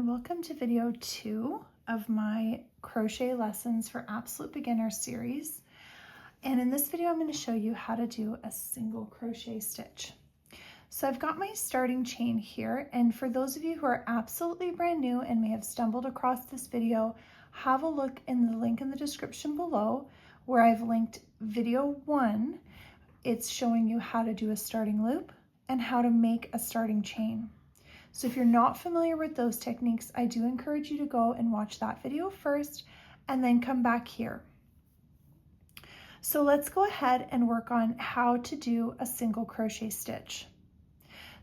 Welcome to video 2 of my crochet lessons for absolute beginners series. And in this video, I'm going to show you how to do a single crochet stitch. So I've got my starting chain here, and for those of you who are absolutely brand new and may have stumbled across this video, have a look in the link in the description below where I've linked video 1. It's showing you how to do a starting loop and how to make a starting chain. So if you're not familiar with those techniques, I do encourage you to go and watch that video first and then come back here. So let's go ahead and work on how to do a single crochet stitch.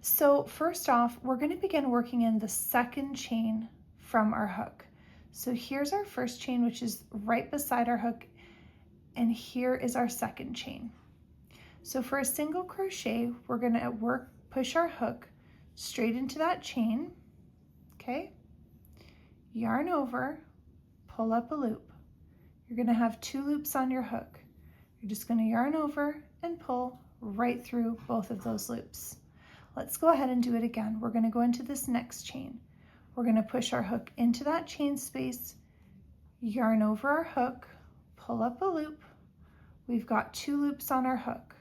So first off, we're going to begin working in the second chain from our hook. So here's our first chain, which is right beside our hook, and here is our second chain. So for a single crochet, we're going to push our hook straight into that chain, okay? Yarn over, pull up a loop. You're going to have 2 loops on your hook. You're just going to yarn over and pull right through both of those loops. Let's go ahead and do it again. We're going to go into this next chain. We're going to push our hook into that chain space, yarn over our hook, pull up a loop. We've got 2 loops on our hook.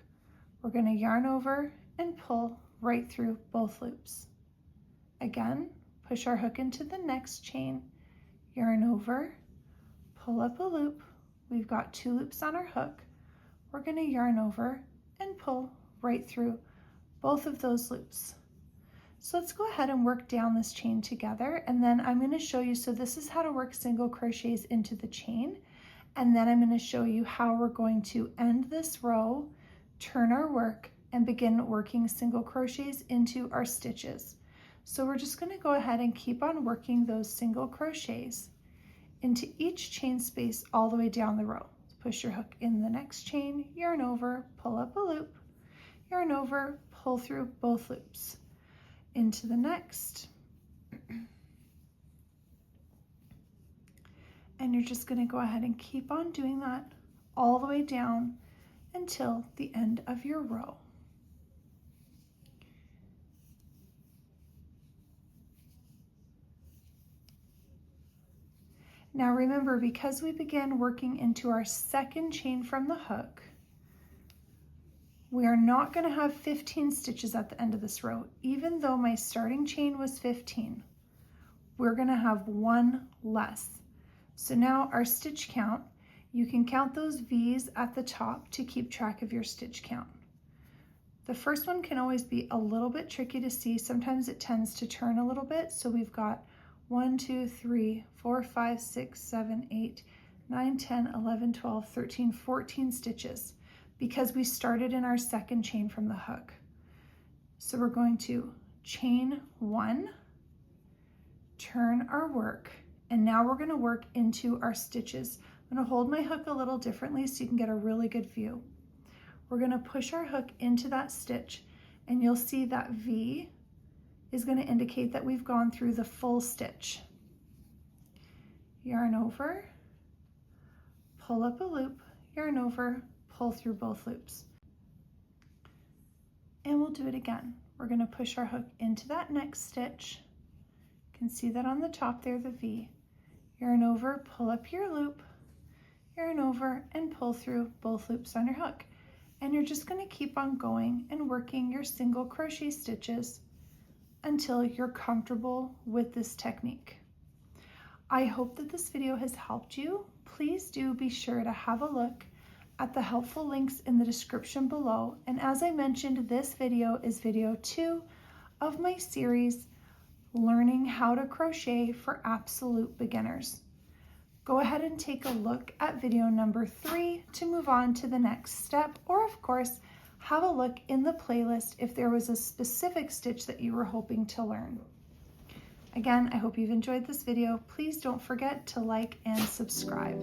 We're going to yarn over and pull right through both loops. Again, push our hook into the next chain, yarn over, pull up a loop. We've got 2 loops on our hook. We're going to yarn over and pull right through both of those loops. So let's go ahead and work down this chain together, and then I'm going to show you, so this is how to work single crochets into the chain, and then I'm going to show you how we're going to end this row, turn our work, and begin working single crochets into our stitches. So we're just going to go ahead and keep on working those single crochets into each chain space all the way down the row. Push your hook in the next chain, yarn over, pull up a loop, yarn over, pull through both loops into the next. And you're just going to go ahead and keep on doing that all the way down until the end of your row. Now remember, because we begin working into our second chain from the hook, we are not going to have 15 stitches at the end of this row. Even though my starting chain was 15, we're going to have 1 less. So now our stitch count, you can count those V's at the top to keep track of your stitch count. The first one can always be a little bit tricky to see. Sometimes it tends to turn a little bit. So we've got 1, 2, 3, 4, 5, 6, 7, 8, 9, 10, 11, 12, 13, 14 stitches because we started in our second chain from the hook. So we're going to chain 1, turn our work, and now we're going to work into our stitches. I'm going to hold my hook a little differently so you can get a really good view. We're going to push our hook into that stitch, and you'll see that V is going to indicate that we've gone through the full stitch. Yarn over, pull up a loop, yarn over, pull through both loops. And we'll do it again. We're going to push our hook into that next stitch. You can see that on the top there, the V. Yarn over, pull up your loop, yarn over, and pull through both loops on your hook. And you're just going to keep on going and working your single crochet stitches until you're comfortable with this technique. I hope that this video has helped you. Please do be sure to have a look at the helpful links in the description below. And as I mentioned, this video is video 2 of my series, Learning How to Crochet for Absolute Beginners. Go ahead and take a look at video number 3 to move on to the next step, or of course, have a look in the playlist if there was a specific stitch that you were hoping to learn. Again, I hope you've enjoyed this video. Please don't forget to like and subscribe.